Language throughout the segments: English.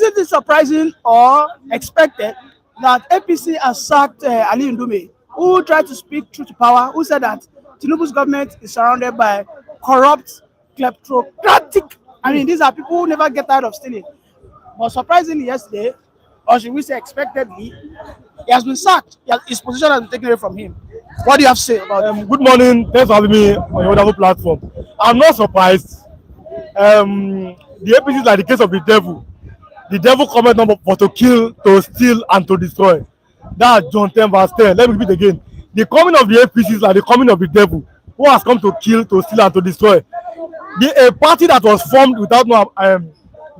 Isn't it surprising or expected that APC has sacked Down-Ndume, who tried to speak truth to power, who said that Tinubu's government is surrounded by corrupt, kleptocratic. I mean, these are people who never get tired of stealing. But surprisingly, yesterday, or should we say expectedly, he has been sacked. His position has been taken away from him. What do you have to say about it? Good morning. Thanks for having me on your wonderful platform. I'm not surprised. The APC is like the case of the devil. The devil cometh not but to kill, to steal, and to destroy. That's John 10 verse 10. Let me repeat again. The coming of the APC is like the coming of the devil, who has come to kill, to steal, and to destroy. A party that was formed without no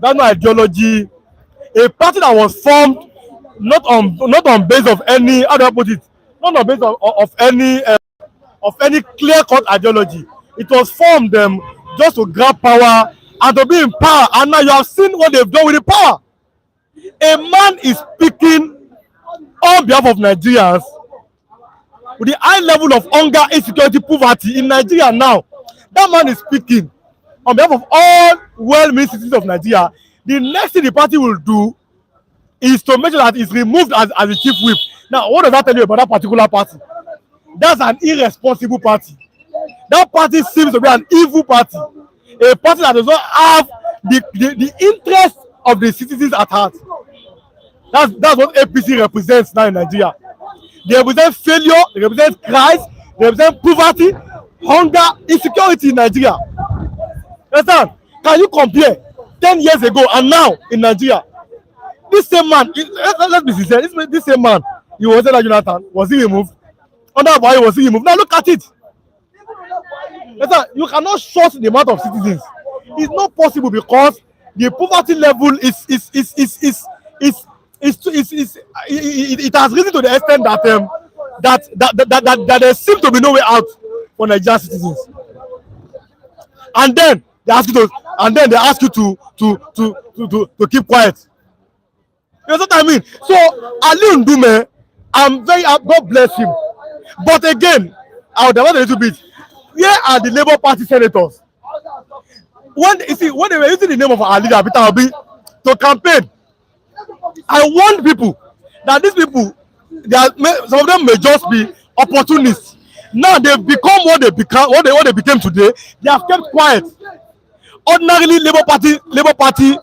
ideology, a party that was formed not on base of any, how do I put it, not on base of any clear-cut ideology. It was formed just to grab power and to be in power. And now you have seen what they've done with the power. A man is speaking on behalf of Nigerians with the high level of hunger, insecurity, poverty in Nigeria now. That man is speaking on behalf of all well-meaning citizens of Nigeria. The next thing the party will do is to make sure that it's removed as the chief whip. Now, what does that tell you about that particular party? That's an irresponsible party. That party seems to be an evil party. A party that does not have the interest of the citizens at heart. That's what APC represents now in Nigeria. They represent failure, they represent crisis, they represent poverty, hunger, insecurity in Nigeria. Understand? Can you compare 10 years ago and now in Nigeria? This same man, let's be sincere, this same man, he was like Jonathan, was he removed? Under Buhari, was he removed? Now look at it. Understand? You cannot short the amount of citizens. It's not possible because the poverty level it has risen to the extent that there seems to be no way out for Nigerian citizens. And then they ask you to keep quiet. You know what I mean? So Down-Ndume, God bless him. But again, I would divert a little bit. Where are the Labour Party senators? When they were using the name of our leader, Peter Obi, to campaign, I warned people that these people, some of them may just be opportunists. Now they've become what they became today. They have kept quiet. Ordinarily, Labour Party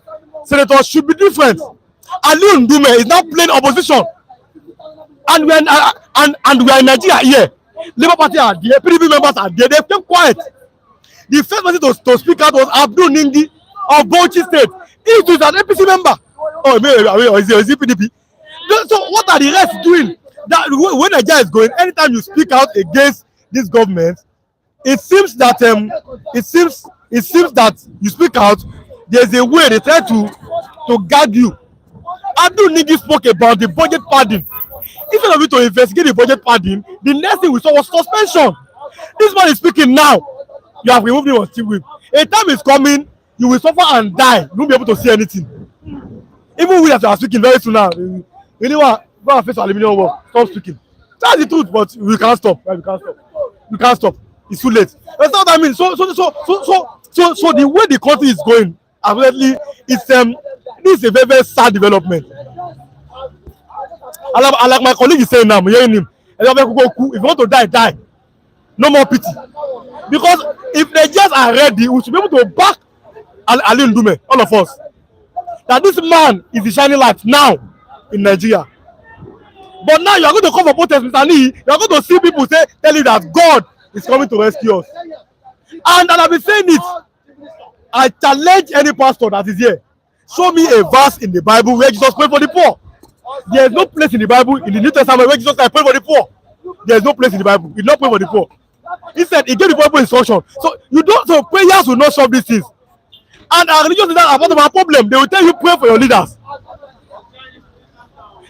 senators should be different. Down-Ndume is now playing opposition, and we are in Nigeria here. Labour Party are there, PDP members are there. They kept quiet. The first person to speak out was Abdul-Ningi of Bauchi State. He is an APC member. Oh, is he PDP? So what are the rest doing? That when Nigeria is going, anytime you speak out against this government, it seems that you speak out. There's a way they try to gag you. Abdul-Ningi spoke about the budget padding. Instead of you to investigate the budget padding, the next thing we saw was suspension. This man is speaking now. You have removed him on chief whip. A time is coming, you will suffer and die. You won't be able to see anything. Even we that are speaking very soon now, really want to face aluminium work. Stop speaking. That's the truth, but we can't stop. We can't stop. It's too late. That's what I mean. So the way the country is going, apparently, this is a very, very sad development. I like my colleague is saying now, I'm hearing him. If you want to die, die. No more pity. Because if Nigerians are ready, we should be able to back Down-Ndume, all of us. That this man is the shining light now in Nigeria. But now you are going to come for protest, Mr. Lee. You are going to see people tell you that God is coming to rescue us. And I've been saying it. I challenge any pastor that is here. Show me a verse in the Bible where Jesus prayed for the poor. There is no place in the Bible, in the New Testament, where Jesus prayed for the poor. There is no place in the Bible. He did not pray for the poor. He said he gave the people instruction. So prayers will not solve these things. And our religious leaders are part of our problem. They will tell you pray for your leaders.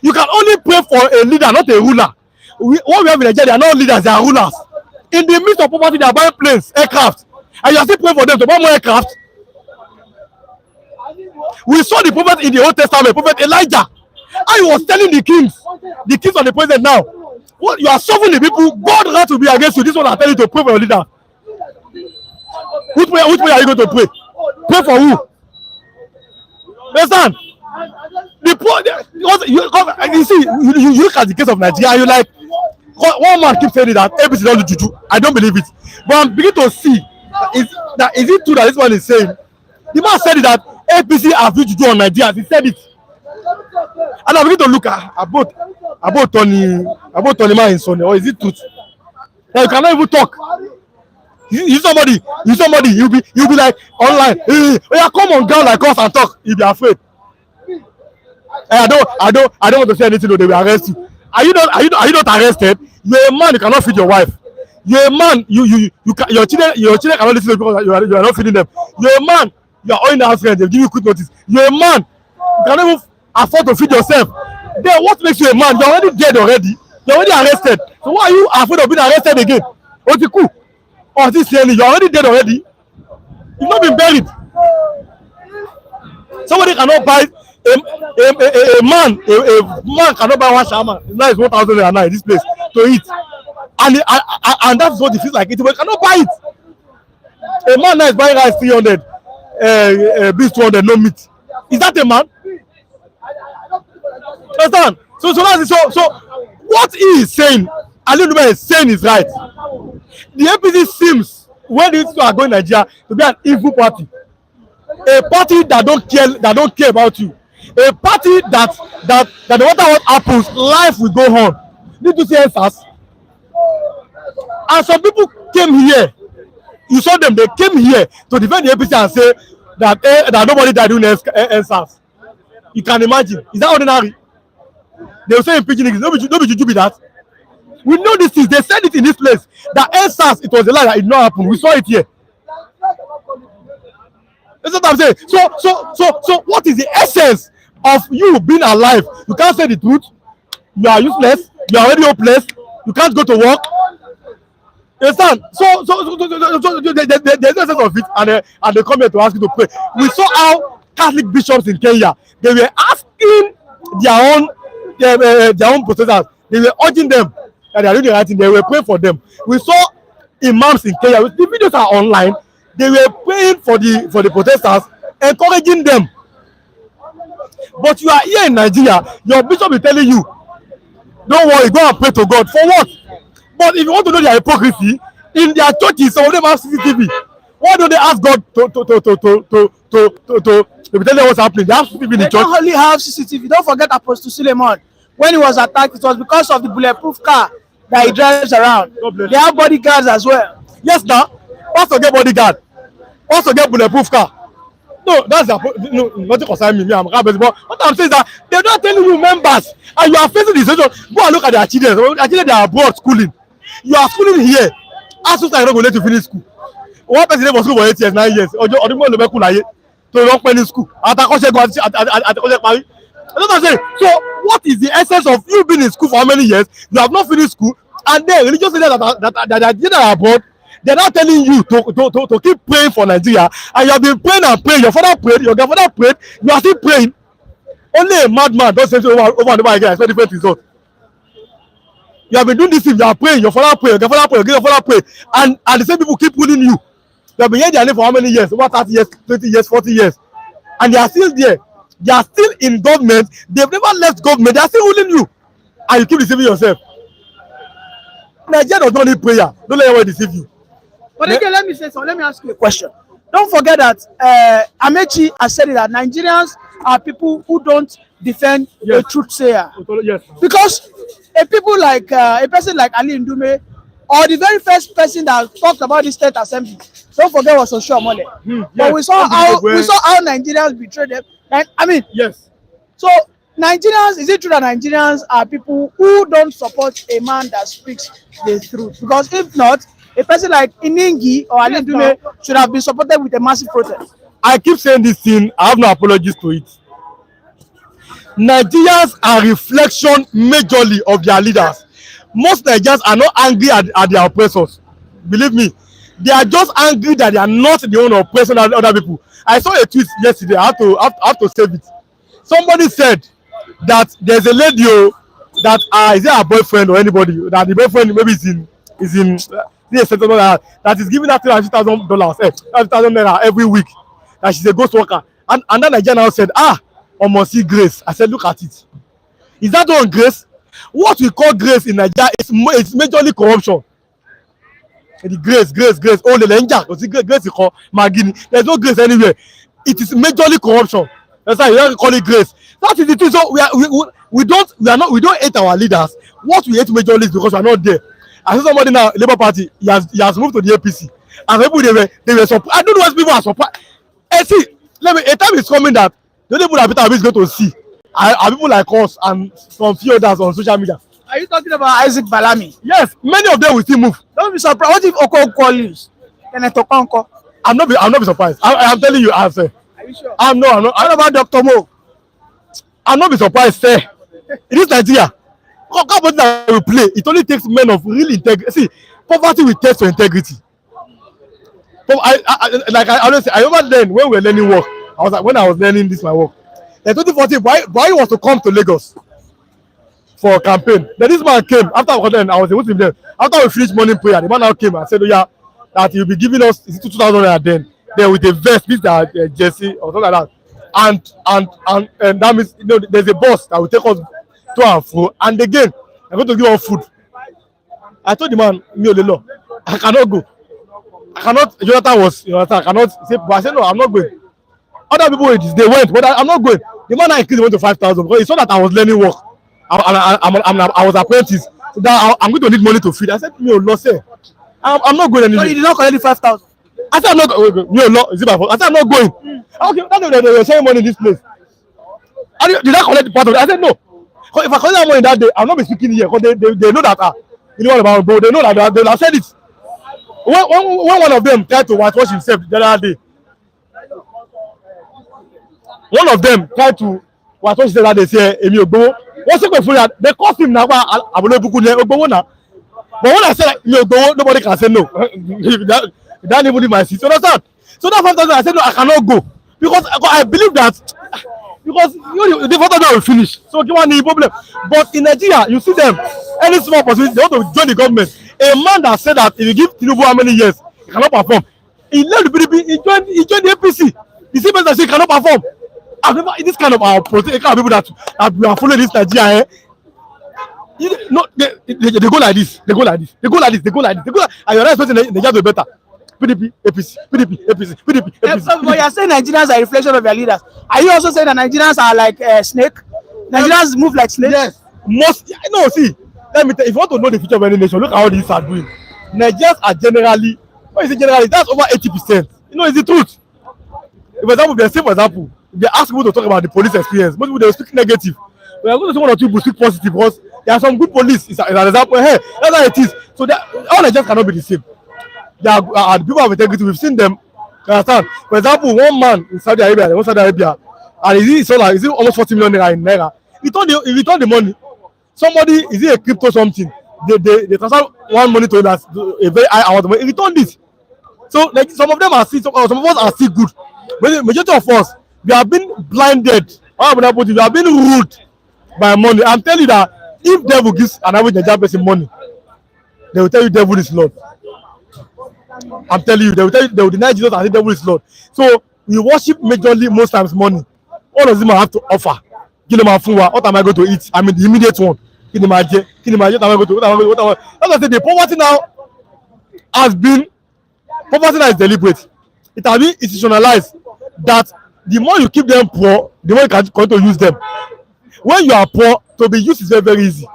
You can only pray for a leader, not a ruler. What we have in Nigeria, they are not leaders, they are rulers. In the midst of poverty, they are buying planes, aircraft. And you are still praying for them to buy more aircraft. We saw the prophet in the Old Testament, Prophet Elijah. And he was telling the kings of the president now, what you are suffering the people, God has to be against you. This one I tell you to pray for your leader. Which prayer are you going to pray? Pray for who? Understand? You see, you look at the case of Nigeria, you like one man keeps saying that APC don't do juju. I don't believe it, but I'm beginning to see is it true that this man is saying. The man said it that APC have do juju on Nigeria. He said it, and I'm beginning to look at about Tony man in Sonny, or is it truth? That you cannot even talk. You somebody, you'll be like online. Hey, yeah, come on ground like us and talk. You'll be afraid. I don't want to say anything. Though they will arrest you. Are you not arrested? You're a man. You cannot feed your wife. You're a man. Your children cannot listen to you because you are not feeding them. You're a man. You are owing the house rent. They give you quick notice. You're a man. You cannot even afford to feed yourself. Then what makes you a man? You're already dead already. You're already arrested. So why are you afraid of being arrested again? What's it cool? Or this saying you're already dead already. You've not been buried. Somebody cannot buy a man cannot buy one shaman. Now it's 1,000 naira now in this place to eat, and that's what it feels like. It but cannot buy it. A man now is buying rice 300, beef 200, no meat. Is that a man? Understand? So what he is saying, Down-Ndume is saying is right. The APC seems, when these people are going to Nigeria, to be an evil party, a party that don't care about you, a party that no matter what happens, life will go on. Need to see answers. And some people came here. You saw them. They came here to defend the APC and say that nobody died doing answers. You can imagine. Is that ordinary? They will say in pidgin English. No be juju be that. We know these things. They said it in this place. That answers, it was a lie that it did not happen. We saw it here. That's what I'm saying. So what is the essence of you being alive? You can't say the truth. You are useless. You are already hopeless. You can't go to work. You understand? So there's no sense of it, and they come here to ask you to pray. We saw how Catholic bishops in Kenya, they were asking their own protesters. They were urging them that they are doing the right thing. They were praying for them. We saw imams in Kenya. The videos are online. They were praying for the protesters, encouraging them. But you are here in Nigeria, your bishop is telling you, don't worry, go and pray to God. For what? But if you want to know their hypocrisy, in their churches, some of them have CCTV. Why don't they ask God to tell them what's happening? They have CCTV in the church. They don't only have CCTV. Don't forget Apostle Suleiman. When he was attacked, it was because of the bulletproof car that he drives around. They have bodyguards as well. Yes, now. Pastor get bodyguard. Pastor get bulletproof car. No, that's nothing concern me. I'm but what I'm saying is that they're not telling you members, and you are facing the situation. Go and look at their children. Their children, they are abroad schooling. You are schooling here. As soon as you're not going to let you finish school. One person was school for 8 years, 9 years. Or the more you cool to long finish school. At the Paris. That's what I'm saying. So, what is the essence of you being in school for how many years? You have not finished school, and then religious leaders that are abroad, they're not telling you to keep praying for Nigeria, and you have been praying and praying. Your father prayed, your grandfather prayed, you are still praying. Only a madman does say over and over again, expect different results. You have been doing this thing, you are praying, your father prayed, your grandfather prayed, your grandfather prayed, and the same people keep ruling you. You have been hearing their name for how many years? Over 30 years, 20 years, 40 years. And they are still there. They are still in government. They've never left government. They are still ruling you. And you keep deceiving yourself. Nigeria does not need prayer. Don't let anyone deceive you. But again, let me say something. Let me ask you a question. Don't forget that Amechi has said that Nigerians are people who don't defend a truth sayer. Yes. Because a person like Down-Ndume, or the very first person that talked about the state assembly, don't forget, was Oshiomole. Yes. But we saw how Nigerians betrayed them. Yes. So Nigerians, is it true that Nigerians are people who don't support a man that speaks the truth? Because if not, a person like Iningi or Down-Ndume should have been supported with a massive protest. I keep saying this thing. I have no apologies to it. Nigerians are reflection majorly of their leaders. Most Nigerians are not angry at their oppressors. Believe me. They are just angry that they are not the one oppressing other people. I saw a tweet yesterday. I have to save it. Somebody said that there's a lady that is it her boyfriend or anybody that the boyfriend maybe is in that is giving her $350,000, $5,000 every week. That she's a ghost worker. And that Nigerian now said, almost see grace. I said, look at it. Is that one grace? What we call grace in Nigeria is it's majorly corruption. The grace. Oh, the lenja, grace is called Magini. There's no grace anywhere. It is majorly corruption. That's why you don't call it grace. That is the thing. So we don't hate our leaders. What we hate majorly is because we are not there. I see somebody now, Labour Party, he has moved to the APC, and people they were surprised. I don't know why people are surprised. And see, a time is coming that the only people that Peter Obi is going to see are people like us and some few others on social media. Are you talking about Isaac Balami? Yes, many of them will still move. Don't be surprised. What if Okonkwo leaves? Kenneth Okonkwo? I'm not be surprised. I'm telling you, answer. Are you sure? I'm not. What about Dr. Mo? I'm not be surprised, sir. It is Nigeria. What that we play, it only takes men of real integrity. See, poverty will test your integrity. Like I always say, I remember then when we were learning work, when I was learning this my work. In 2014, Buhari was to come to Lagos for a campaign. Then this man came after I was with him then. After we finished morning prayer, the man now came and said, "Oh yeah, that he'll be giving us 2,000 then with a vest, this jersey or something like that." And that means there's a bus that will take us to and fro. And again, I'm going to give us food. I told the man, I cannot go. I cannot. I cannot say. But I said no, I'm not going. Other people they went, but I'm not going. The man I increased went to 5,000 because he saw that I was learning work. I was apprentice. So that I'm going to need money to feed. I said, I'm not going anywhere. So you did not collect the 5,000? I said I'm not. Is it my fault? I said I'm not going. Okay, that's why they were sharing money in this place. Did I collect the part of it? I said no. If I collect that money that day, I'll not be speaking here because they know that you know what about bro. They know that they'll have said it. When one of them tried to whitewash himself the other day, one of them tried to whitewash himself that day, say Emi Ogbowo. What's the for that? They cost him now. Ogbowo now. But when I said like, Emi Ogbowo, nobody can say no. That even in my seat. You understand? So that 5,000, I said no, I cannot go because I believe that because the 5,000 will finish. So you want the problem. But in Nigeria, you see them any small possibility they want to join the government. A man that said that if you give Tinubu how many years, he cannot perform. He left the PDP, he joined the APC. The same person that say he cannot perform. I've never in this kind of political people that we are following this Nigeria. They go like this. They go like this. And you're not expecting Nigeria to be better. PDP, APC. But you're saying Nigerians are a reflection of their leaders. Are you also saying that Nigerians are like snake? Nigerians move like snakes? Yes. See, let me tell you, if you want to know the future of any nation, look at how these are doing. Nigerians are generally, what is it generally? That's over 80%. It's the truth. For example, they ask people to talk about the police experience. Most people they speak negative. We are going to see one or two people speak positive because there are some good police. It's an example. Hey, that's how it is. So all Nigerians cannot be the same. There are people of integrity. We've seen them. You understand? For example, one man in Saudi Arabia, and is it almost 40 million naira in naira? He returned the money. Somebody is it a crypto something? They transfer one money to a very high amount of money. He returned it. So like some of them are still, some of us are still good. But the majority of us, we have been blinded. We have been ruled by money. I'm telling you that if devil gives an average Nigerian person money, they will tell you devil is Lord. I'm telling you, they will deny Jesus and the devil is Lord. So we worship majorly most times money. All of them have to offer. What am I going to eat? I mean the immediate one. What am I going to? As I say, the poverty now is deliberate. It has been institutionalized that the more you keep them poor, the more you can continue to use them. When you are poor, to be used is very, very easy.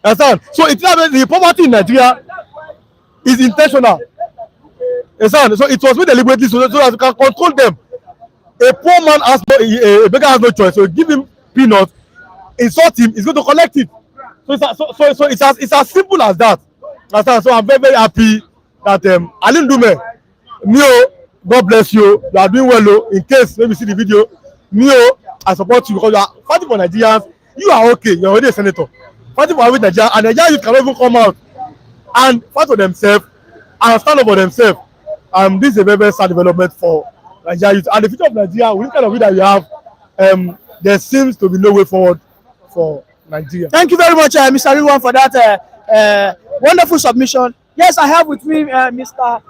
Understand? So the poverty in Nigeria is intentional. Understand? So it was made deliberately so that you can control them. A poor man a beggar has no choice. So give him peanuts, insult him, he's going to collect it. So it's as simple as that. Understand? So I'm very, very happy that Down-Ndume, God bless you. You are doing well. In case maybe see the video, I support you because you are fighting for Nigerians. You are okay. You are already a senator. Fighting for Nigeria, and Nigeria cannot even come out and fight for themselves and stand up for themselves. This is a very, very sad development for Nigeria youth. And the future of Nigeria, with this kind of video we have, there seems to be no way forward for Nigeria. Thank you very much, Mr. Rilwan, for that wonderful submission. Yes, I have with me Mr.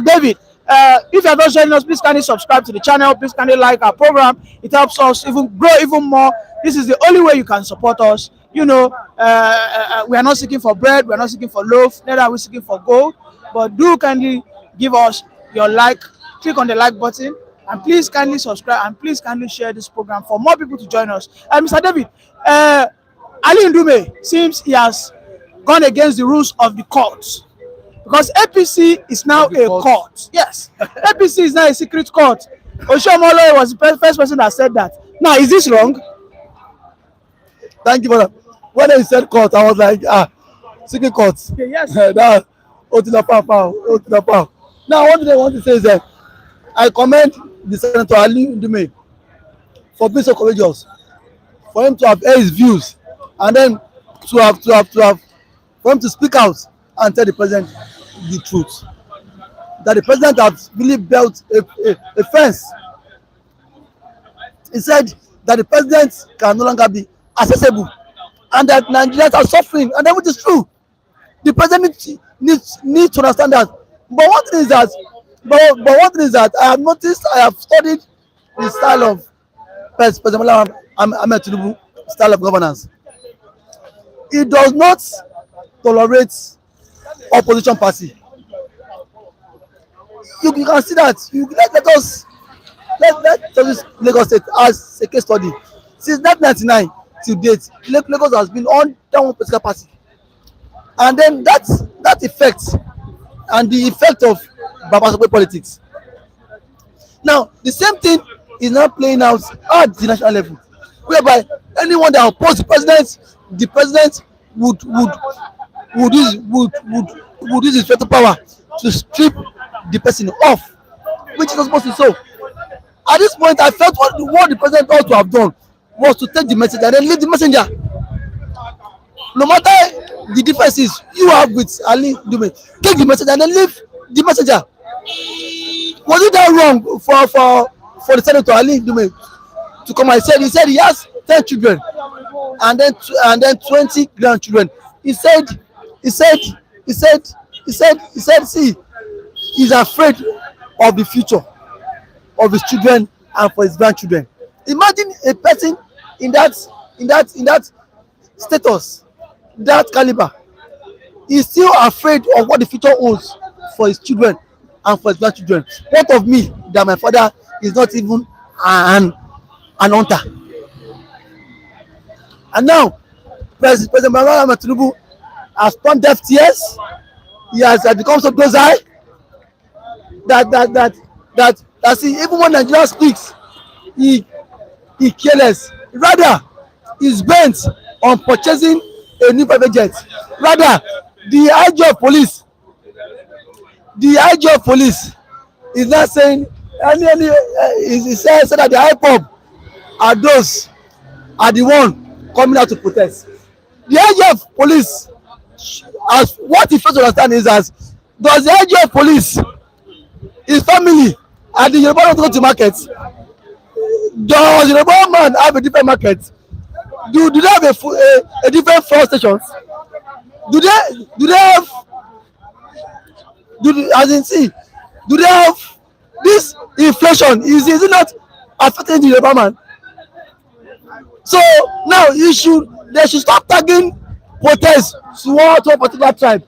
David. If you are not joining us, please kindly subscribe to the channel. Please kindly like our program. It helps us even grow even more This is the only way you can support us. We are not seeking for bread, we are not seeking for loaf, neither are we seeking for gold. But do kindly give us your like, click on the like button, and please kindly subscribe, and please kindly share this program for more people to join us. And Mr. David, Ali Ndume seems he has gone against the rules of the court, because APC is now a court. Yes, APC is now a secret court. Oshiomole was the first person that said that. Now, is this wrong? Thank you, brother. When they said court, I was like, secret court. Okay, yes. That Otinapa. Now, what do they want to say is that I commend the Senator Ali Ndume for being so courageous, for him to have aired his views, and then for him to speak out and tell the president the truth. That the president has really built a fence. He said that the president can no longer be accessible, and that Nigerians are suffering, and that which is true. The president needs to understand that. But one thing is that I have studied the style of President Ahmed Tinubu style of governance. He does not tolerate opposition party. You can see that. Let us Lagos State as a case study. Since 1999 till date, Lagos has been on that one political party, and then that effect and the effect of Babasope politics. Now the same thing is now playing out at the national level, whereby anyone that opposes the president would use his veto power to strip the person off, which is not supposed to be so. At this point, I felt what the president ought to have done was to take the message and then leave the messenger. No matter the differences you have with Ali Ndume, take the message and then leave the messenger. Was it that wrong for the Senator Ali Ndume to come and he said he has 10 children and then 20 grandchildren. He said, see, he's afraid of the future of his children and for his grandchildren. Imagine a person in that status, that caliber, is still afraid of what the future holds for his children and for his grandchildren. What of me that my father is not even an hunter? And now President Tinubu has turned deaf ears. He has become so close-eye that see, even when Nigeria speaks, he careless. Rather, he's bent on purchasing a new private jet. Rather, the IG of police is not saying he said that the IPOB are the one coming out to protest. The IG of police, as what he fails to understand is, as does the IG of police, his family, and the Yoruba don't go to market? Does the Yoruba man have a different market? Do they have a different fuel stations? Do they have this inflation? Is it not affecting the Yoruba man? So now they should stop tagging protests to one particular tribe,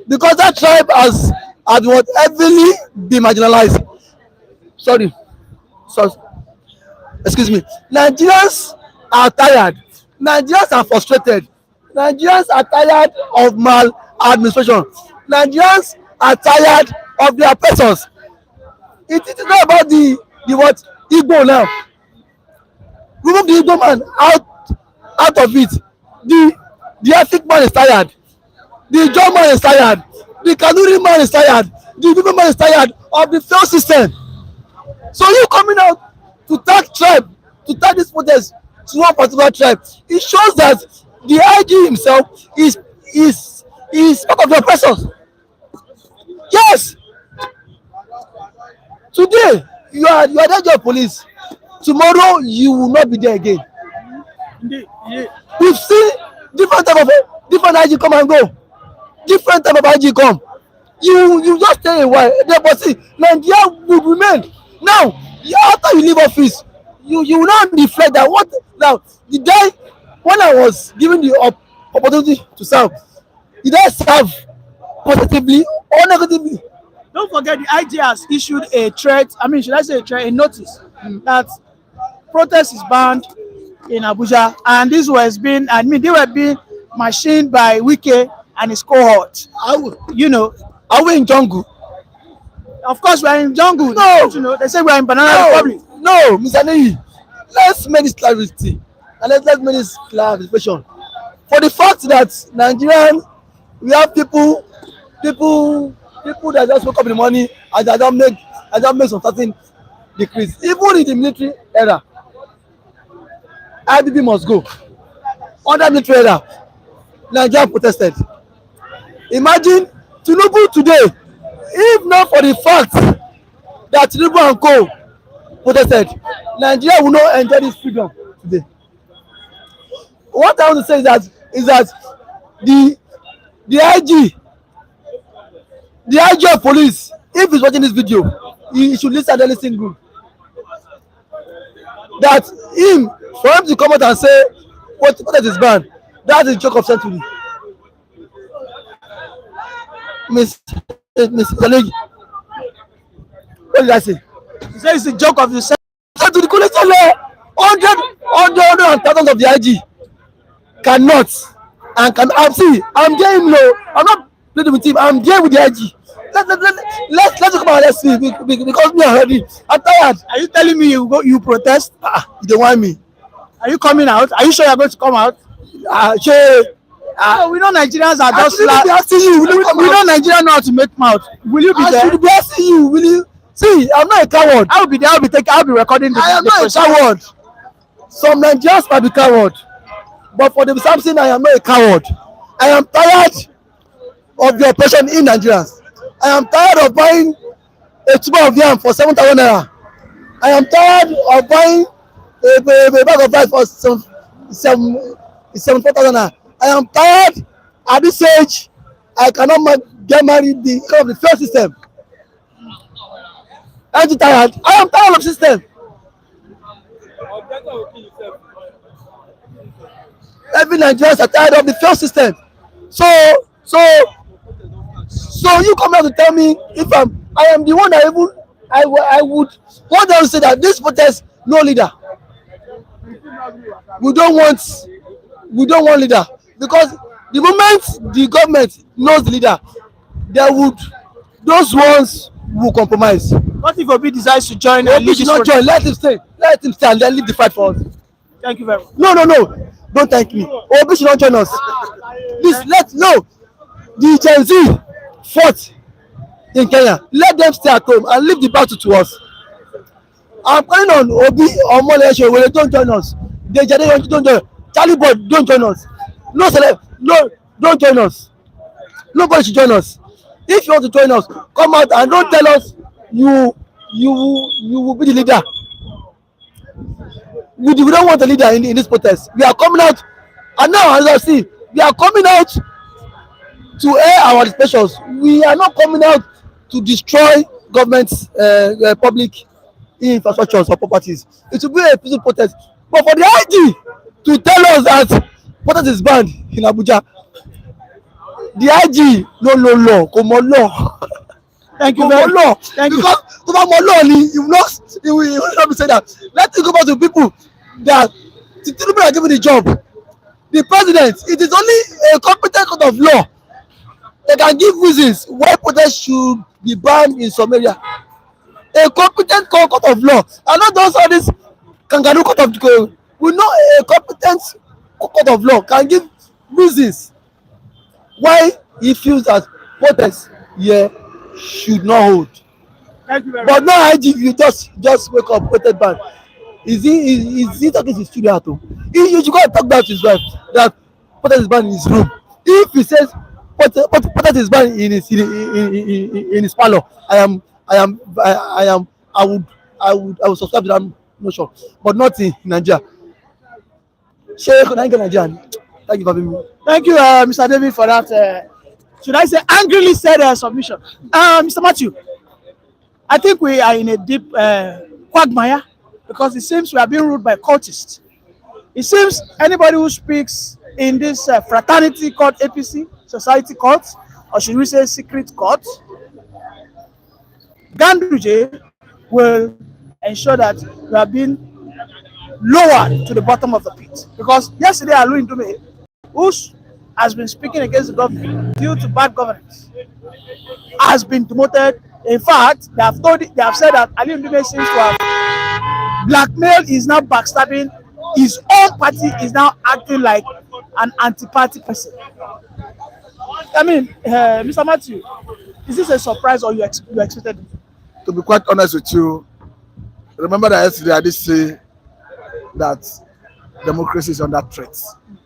because that tribe has what heavily been marginalized. Excuse me. Nigerians are tired. Nigerians are frustrated. Nigerians are tired of maladministration. Nigerians are tired of their oppressors. It is not about the what Igbo now. Remove the Igbo man out of it. The ethnic man is tired. The John man is tired. The Kanuri man is tired. The Igbo man is tired of the failed system. So you coming out to tag this protest to one particular tribe, it shows that the IG himself is part of the oppressors. Yes. Today you are the IG of police. Tomorrow you will not be there again. We've seen different IG come and go. Different type of IG come. You just stay a while. But see, Nigeria will remain. Now, after you leave office, you will now reflect that what Now, the day when I was given the opportunity to serve, did I serve positively or negatively? Don't forget the IG has issued a threat. I mean, should I say a threat? A notice that protest is banned in Abuja, and this was being. I mean, they were being machined by Wike and his cohort. You know, Are we in jungle? of course, we are in jungle. No. You know, they say we are in Banana Republic. No, Mr. Neyi, let's make this clarity and let's make this clarification. For the fact that Nigerian, we have people that just wake up in the morning and they don't make some certain decrease. Even in the military era, IBB must go. Under military era, Nigeria protested. Imagine Tinubu today, if not for the fact that Tinubu and co protested, Nigeria will not enjoy this freedom today. What I want to say is that the IG of police, if he's watching this video, he should listen and listen good. That for him to come out and say what is banned, that's a joke of century. Miss Zalegi, what did I say? He said it's a joke of the century. To the college, hundred and thousands of the IG cannot and can. I'm there, I'm not playing with him. I'm there with the IG. Let's come out. Let's see because me already. I'm tired. Are you telling me you protest? You don't want me. Are you coming out? Are you sure you're going to come out? We know Nigerians are just be asking you. we know Nigerians know how to make mouth. Will you be I there? should be asking you. Will you? See, I'm not a coward. I'll be there. I'll be recording the I am the not a coward. Some Nigerians might be coward, but for the something, I am not a coward. I am tired of the oppression in Nigerians. I am tired of buying a tube of yam for 7,000 naira. I am tired of buying a bag of rice for 74,000 naira. I am tired at this age. I cannot get married because of the fair system. Aren't you tired? I am tired of the system. Every Nigerians are tired of the fair system. So you come out to tell me if I am the one that I would want them to say that this protest no leader. We don't want leader because the moment the government knows the leader, those ones will compromise. What if Obi decides to join? Obi should not join. Let him stay and then leave the fight for us. Thank you very much. No, don't thank me. Obi should not join us. The Gen Z fought in Kenya. Let them stay at home and leave the battle to us. I'm calling on Obi or Oshiomole, don't join us. Don't join. Charlie Boy, don't join us. No, don't join us. Nobody should join us. If you want to join us, come out and don't tell us you will be the leader. We don't want a leader in this protest. We are coming out, and now as I see, we are coming out to air our expressions. We are not coming out to destroy government's public infrastructures or properties. It will be a peaceful protest. But for the IG to tell us that protest is banned in Abuja, the IG no law, come on law. Thank you very much. Thank you. Because to my law, he will not be saying that. Let's go back to people that the Tinubu are given the job. The president, it is only a competent court of law that can give reasons why protest should be banned in some area. A competent court of law, and not those all this kangaroo court of law. We know a competent court of law can give reasons why he feels that protest here should not hold. Thank you very much. But now IG, you just wake up, protest ban. Is he talking to his studio at home? You should go and talk back to his wife that protest is banned in his room. If he says protest is banned in his parlor, I would subscribe to that notion, but not in Nigeria. Thank you for having me. Thank you, Mr. David, for that. Should I say angrily said submission? Mr. Matthew, I think we are in a deep quagmire because it seems we are being ruled by cultists. It seems anybody who speaks in this fraternity called APC, society court, or should we say secret court, Ganduje will ensure that we have been lowered to the bottom of the pit. Because yesterday, Alu-Ndume, who has been speaking against the government due to bad governance, has been demoted. In fact, they have said that Alu-Ndume seems to have blackmailed, is now backstabbing. His own party is now acting like an anti-party person. I mean, Mr. Matthew, is this a surprise or you expected it? To be quite honest with you, remember that yesterday I did say that democracy is under threat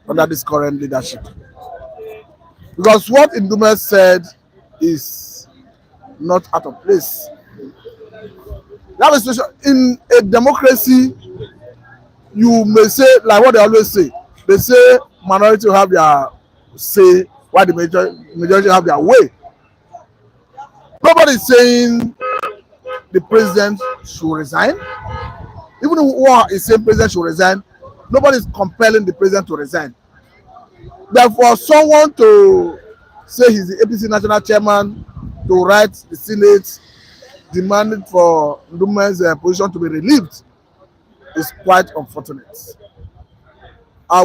under this current leadership. Because what Ndume said is not out of place. That is, in a democracy, you may say, like what they always say, they say minority will have their say while the majority have their way. Nobody is saying the president should resign. Even who is saying president should resign, nobody is compelling the president to resign. Therefore, someone to say he's the APC national chairman to write the Senate demanding for Ndume's position to be relieved is quite unfortunate. I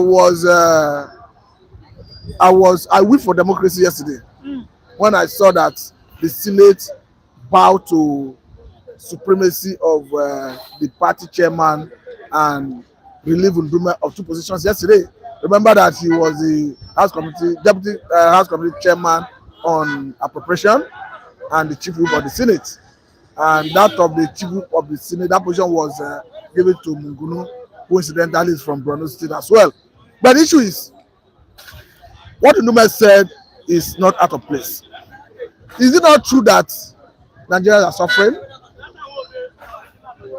weep for democracy yesterday when I saw that the Senate bowed to supremacy of the party chairman and relieve Ndume of two positions yesterday. Remember that he was the deputy House Committee chairman on appropriation and the chief whip of the Senate. And that of the chief whip of the Senate, that position was given to Mungunu, who incidentally is from Borno State as well. But the issue is, what Ndume said is not out of place. Is it not true that Nigerians are suffering?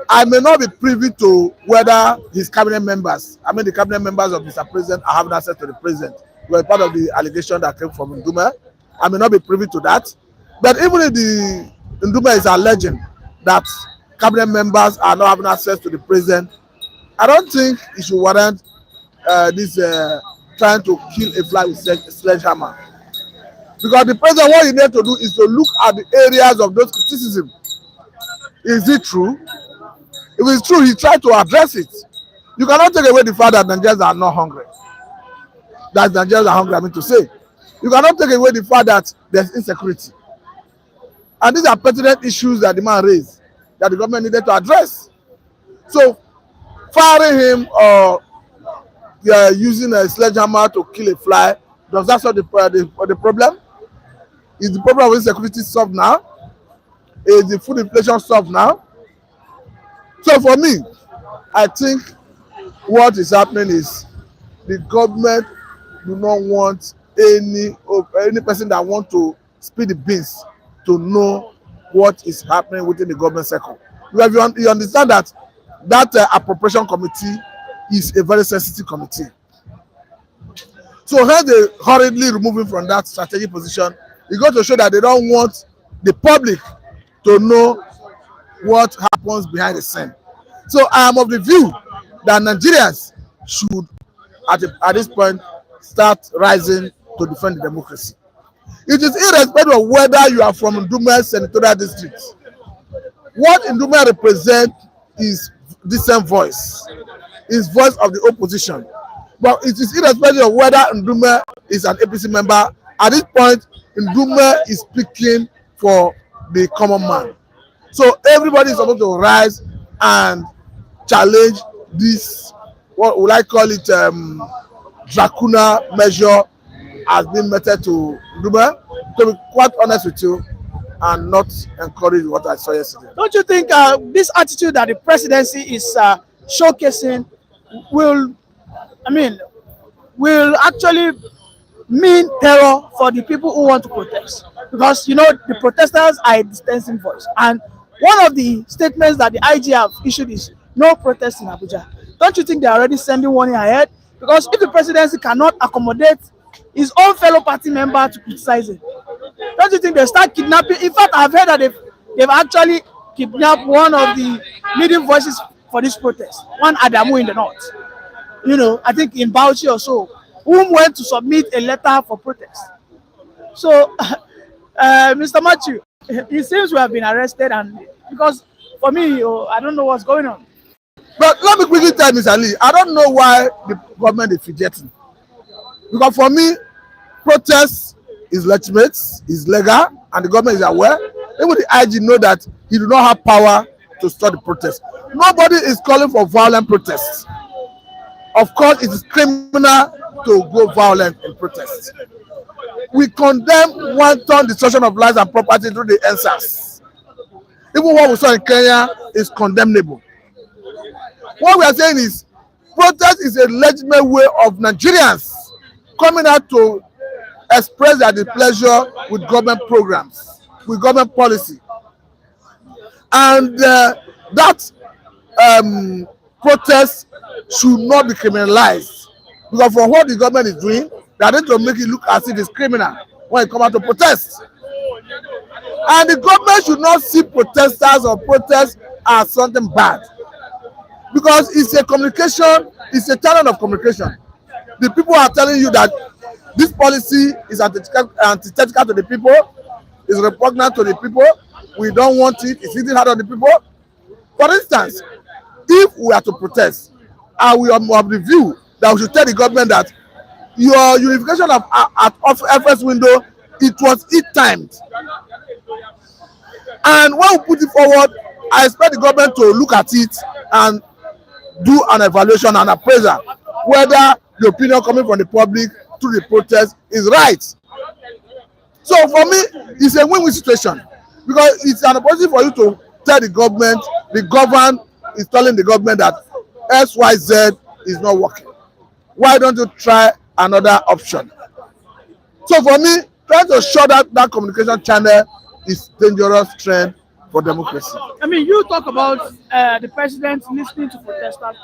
I may not be privy to whether his cabinet members, the cabinet members of Mr. President are having access to the president. Were part of the allegation that came from Ndume. I may not be privy to that. But even if the Ndume is alleging that cabinet members are not having access to the president, I don't think it should warrant this trying to kill a fly with a sledgehammer. Because the president, what he needs to do is to look at the areas of those criticism. Is it true? If it's true, he tried to address it. You cannot take away the fact that Nigerians are not hungry. That Nigerians are hungry, I mean to say. You cannot take away the fact that there's insecurity. And these are pertinent issues that the man raised, that the government needed to address. So, firing him or using a sledgehammer to kill a fly, does that solve the problem? Is the problem of insecurity solved now? Is the food inflation solved now? So for me, I think what is happening is the government do not want any person that want to spill the beans to know what is happening within the government circle. Because you understand that appropriation committee is a very sensitive committee. So hence they hurriedly removing from that strategic position. It's going to show that they don't want the public to know what happens behind the scene. So I am of the view that Nigerians should, at this point, start rising to defend the democracy. It is irrespective of whether you are from Ndume senatorial district. What Ndume represents is dissent voice, is voice of the opposition. But it is irrespective of whether Ndume is an APC member. At this point, Ndume is speaking for the common man. So everybody is supposed to rise and challenge this, what would I call it, dracuna measure has been meted to Ndume. To be quite honest with you, and not encourage what I saw yesterday. Don't you think this attitude that the presidency is showcasing will actually mean terror for the people who want to protest? Because the protesters are a distancing voice, and one of the statements that the IG have issued is no protest in Abuja. Don't you think they're already sending warning ahead? Because if the presidency cannot accommodate his own fellow party member to criticize it, don't you think they start kidnapping? In fact, I've heard that they've actually kidnapped one of the leading voices for this protest, one Adamu in the north. I think in Bauchi or so, whom went to submit a letter for protest. So, Mr. Matthew, it seems we have been arrested, and because for me, I don't know what's going on. But let me quickly tell Mr. Lee, I don't know why the government is fidgeting. Because for me, protest is legitimate, is legal, and the government is aware. Even the IG know that he do not have power to stop the protest. Nobody is calling for violent protests. Of course, it is criminal to go violent in protest. We condemn wanton destruction of lives and property through the NSAS. Even what we saw in Kenya is condemnable. What we are saying is, protest is a legitimate way of Nigerians coming out to express their displeasure with government programs, with government policy. And that protest should not be criminalized. Because for what the government is doing, they are going to make it look as if it's criminal when it comes out to protest. And the government should not see protesters or protests as something bad. Because it's a communication, it's a channel of communication. The people are telling you that this policy is antithetical to the people, is repugnant to the people, we don't want it, it's hitting hard on the people. For instance, if we are to protest, and we have the view that we should tell the government that your unification of FS window, it was timed. And when we put it forward, I expect the government to look at it and do an evaluation and appraisal whether the opinion coming from the public through the protest is right. So for me, it's a win-win situation, because it's an opportunity for you to tell the government is telling the government that XYZ is not working. Why don't you try another option? So for me, trying to shut out that communication channel is dangerous trend for democracy. I mean, you talk about the president listening to protesters.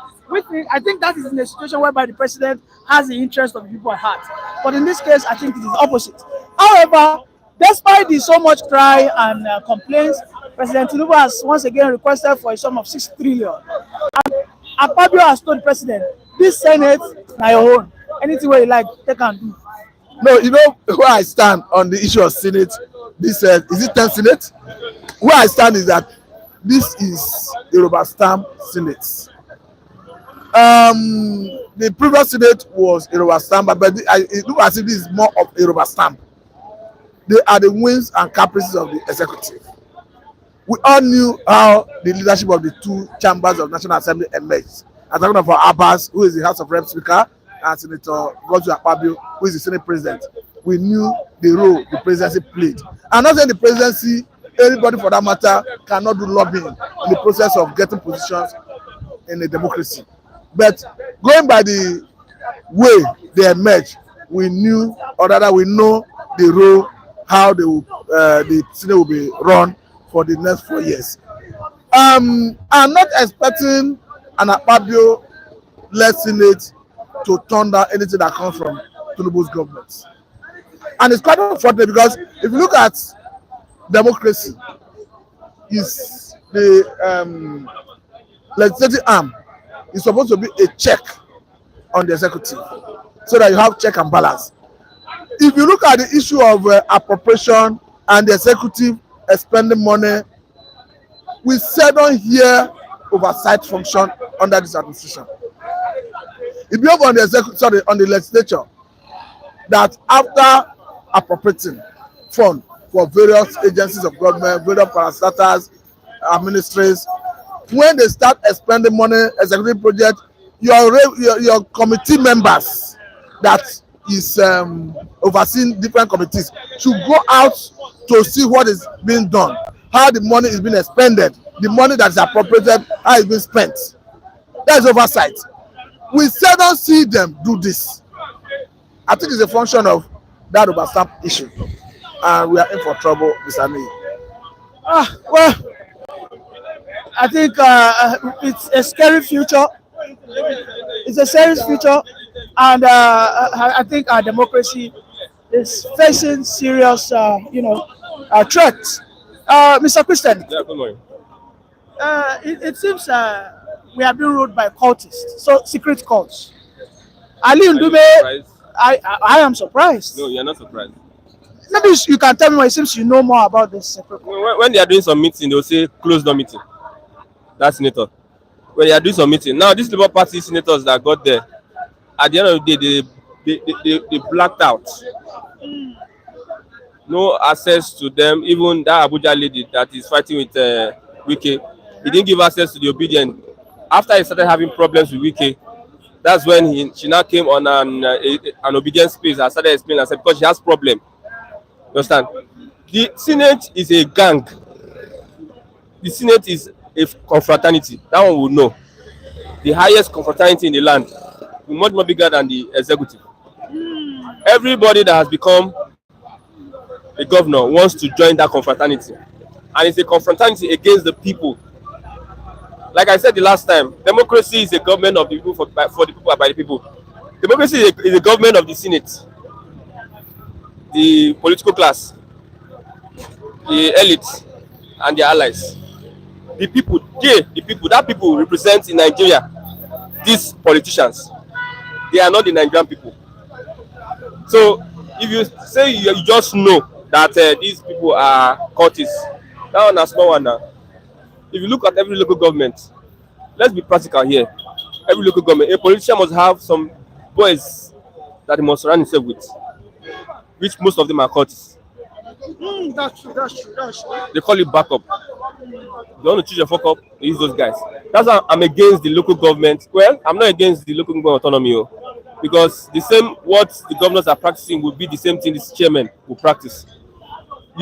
I think that is in a situation whereby the president has the interest of the people at heart. But in this case, I think it is opposite. However, despite the so much cry and complaints, President Tinubu has once again requested for a sum of 6 trillion. And Akpabio has told the president, this Senate na your own. Anything where you like, take and do. No, you know where I stand on the issue of Senate. This is it 10 Senate? Where I stand is that this is a rubber stamp Senate. The previous Senate was a rubber stamp, but it looks as if this is more of a rubber stamp. They are the wings and caprices of the executive. We all knew how the leadership of the two chambers of National Assembly emerged. I'm talking about Abbas, who is the House of Rep Speaker, and Senator Godswill Akpabio, who is the Senate President. We knew the role the presidency played. And not saying the presidency, anybody for that matter, cannot do lobbying in the process of getting positions in a democracy. But going by the way they emerged, we knew, or rather we know the role, how the Senate will be run for the next 4 years. I'm not expecting an Akpabio-led Senate to turn down anything that comes from Tinubu's government. And it's quite unfortunate, because if you look at democracy, is the legislative arm is supposed to be a check on the executive, so that you have check and balance. If you look at the issue of appropriation and the executive spending money, we seldom hear oversight function under this administration. It be on the legislature that after appropriating funds for various agencies of government, various parastatals, ministries, when they start expending money, executive project, your committee members that is overseeing different committees should go out to see what is being done, how the money is being expended, the money that is appropriated, how it's being spent. That is oversight. We seldom see them do this. I think it's a function of that overstamp issue, and we are in for trouble, Mr. Lee. Well, I think it's a scary future. It's a serious future, and I think our democracy is facing serious, threats. Mr. Christian. Yeah, good morning. It seems we are being ruled by cultists, so secret cults. Ali Are you Ndume, surprised? I am surprised. No, you're not surprised. Maybe you can tell me more. It seems you know more about this. When they are doing some meeting, they'll say close door meeting. That's senator. When they are doing some meeting. Now, these Labour Party senators that got there, at the end of the day, they blacked out. No access to them. Even that Abuja lady that is fighting with Wike, he didn't give access to the obedient. After he started having problems with Wike, that's when she now came on an obedient space and started explaining herself because she has problem. You understand? The Senate is a gang. The Senate is a confraternity. That one will know. The highest confraternity in the land, much more bigger than the executive. Everybody that has become a governor wants to join that confraternity, and it's a confraternity against the people. Like I said the last time, democracy is a government of the people for the people and by the people. Democracy is a government of the Senate, the political class, the elite, and their allies. The people, that people represent in Nigeria these politicians. They are not the Nigerian people. So if you say you just know that these people are cultists, that one is small one now. If you look at every local government, let's be practical here. Every local government, a politician must have some boys that he must surround himself with, which most of them are cultists. That's true. They call it backup. They want to choose your fuck up, they use those guys. That's why I'm against the local government. Well, I'm not against the local government autonomy, because the same what the governors are practicing will be the same thing this chairman will practice.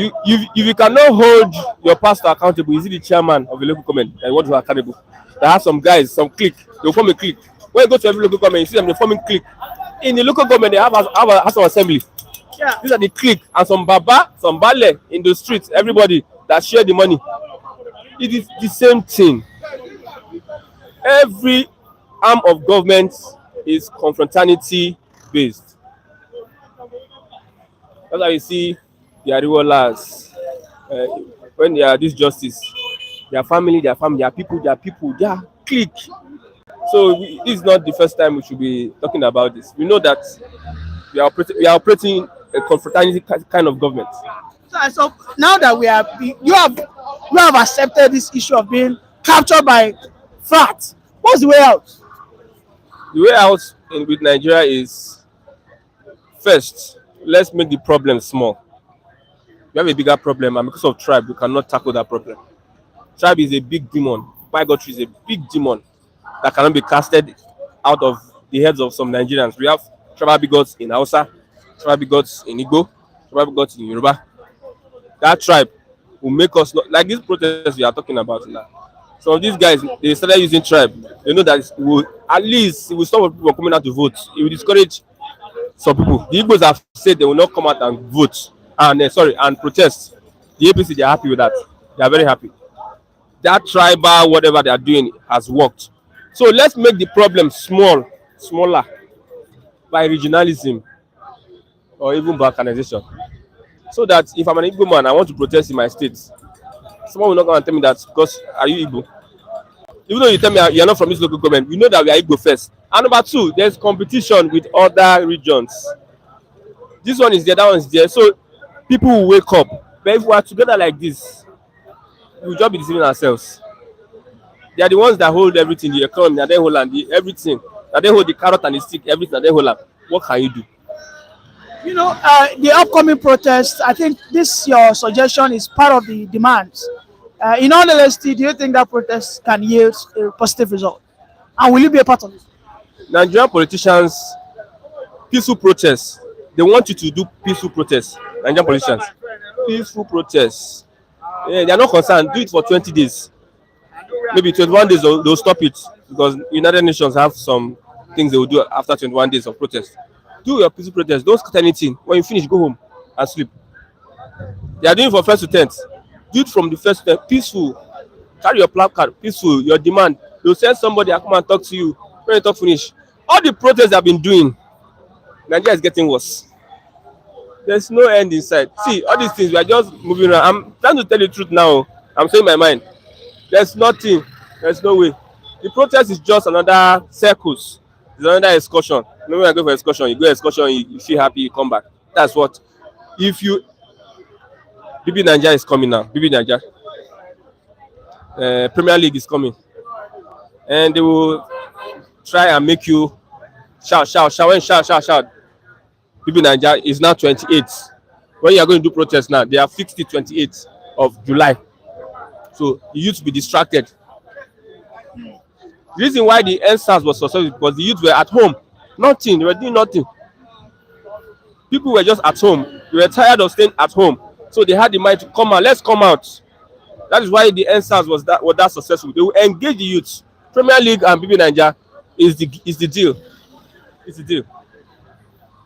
If you cannot hold your pastor accountable, is it the chairman of the local government that you want to be accountable? There are some guys, some clique, they'll form a clique. When you go to every local government, you see them, they're forming clique. In the local government, they have a house of assembly. Yeah. These are the clique, and some baba, some bale in the streets, everybody that share the money. It is the same thing. Every arm of government is confraternity based. That's why you see the Ariwolas, when they are this justice, their family, their people, their clique. So this is not the first time we should be talking about this. We know that we are operating a confraternity kind of government. So now that you have accepted this issue of being captured by frat, what's the way out? The way out with Nigeria is, first, let's make the problem small. We have a bigger problem, and because of tribe, we cannot tackle that problem. Tribe is a big demon. Bigotry is a big demon that cannot be casted out of the heads of some Nigerians. We have tribal bigots in Hausa, tribal bigots in Igbo, tribal bigots in Yoruba. That tribe will make us not, like this protest we are talking about now. Some of these guys, they started using tribe. They know that at least it will stop people coming out to vote. It will discourage some people. The Igbos have said they will not come out and vote and protest. The APC, they are happy with that. They are very happy. That tribal whatever they are doing has worked. So let's make the problem smaller by regionalism or even balkanization. So that if I'm an Igbo man, I want to protest in my state, someone will not come and tell me that because are you Igbo? Even though you tell me you're not from this local government, we know that we are Igbo first. And number two, there's competition with other regions. This one is there, that one is there. So people will wake up. But if we are together like this, we will just be deceiving ourselves. They are the ones that hold everything, the economy, that they hold everything, that they hold the carrot and the stick, everything that they hold up. What can you do? You know, the upcoming protests, I think your suggestion is part of the demands. In all honesty, do you think that protest can yield a positive result? And will you be a part of it? Nigerian politicians, peaceful protests, they want you to do peaceful protests. Nigerian politicians, peaceful protests. Yeah, they are not concerned. Do it for 20 days. Maybe 21 days, they'll stop it because United Nations have some things they will do after 21 days of protest. Do your peaceful protest. Don't start anything. When you finish, go home and sleep. They are doing it for 1st to 10th. Do it from the 1st to 10th. Peaceful. Carry your placard. Peaceful. Your demand. They'll send somebody to come and talk to you. When you talk finish. All the protests they have been doing, Nigeria is getting worse. There's no end in sight. See, all these things, we are just moving around. I'm trying to tell you the truth now. I'm saying my mind. There's nothing. There's no way. The protest is just another circus There's another excursion. Maybe I go for excursion, you go excursion, you feel happy, you come back. That's what. If you BB Nigeria is coming now. BB Nigeria, Premier League is coming, and they will try and make you shout, shout, shout, when shout, shout, shout. BB Nigeria is now 28. When you are going to do protest now, they are fixed it 28th of July. So the youth be distracted. The reason why the NSAS was successful because the youth were at home, nothing. They were doing nothing. People were just at home. They were tired of staying at home, so they had the mind to come out. Let's come out. That is why the NSAS was that successful. They will engage the youth. Premier League and BB Nigeria is the deal. It's the deal.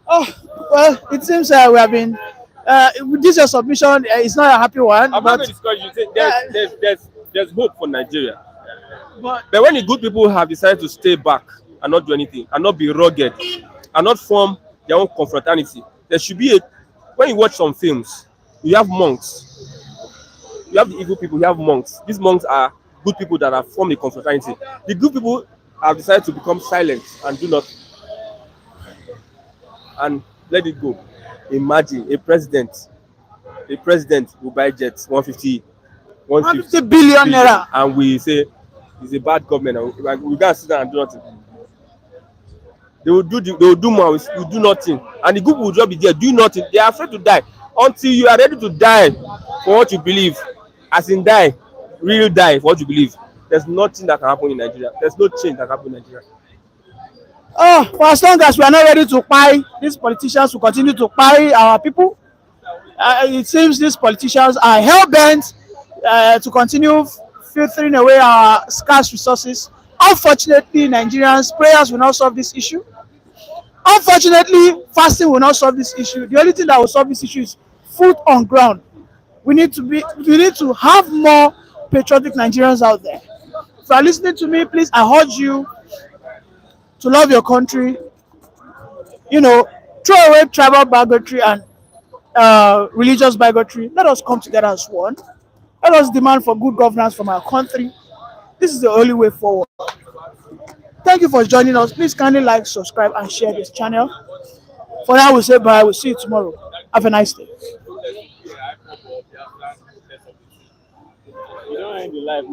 Oh, well, it seems we have been. This your submission is not a happy one. I'm not But going to discourage you. There's hope for Nigeria. but But when the good people have decided to stay back and not do anything, and not be rugged, and not form their own confraternity, there should be when you watch some films, you have monks. You have the evil people, you have monks. These monks are good people that have formed a confraternity. The good people have decided to become silent and do nothing. And let it go. Imagine a president will buy jets 150 billion naira. and we say it's a bad government and we can't sit down and do nothing. They will do more, we do nothing. And the group will just be there, do nothing. They are afraid to die. Until you are ready to die for what you believe, as in die, real die for what you believe. There's nothing that can happen in Nigeria. There's no change that can happen in Nigeria. Oh, for as long as we are not ready to buy, these politicians will continue to buy our people. It seems these politicians are hell-bent to continue filtering away our scarce resources. Unfortunately, Nigerians' prayers will not solve this issue. Unfortunately, fasting will not solve this issue. The only thing that will solve this issue is food on ground. We need to have more patriotic Nigerians out there. If you are listening to me, please, I urge you to love your country. Throw away tribal bigotry and religious bigotry. Let us come together as one. Let us demand for good governance from our country. This is the only way forward. Thank you for joining us. Please kindly like, subscribe, and share this channel. For now, we'll say bye. We'll see you tomorrow. Have a nice day. You don't end the life.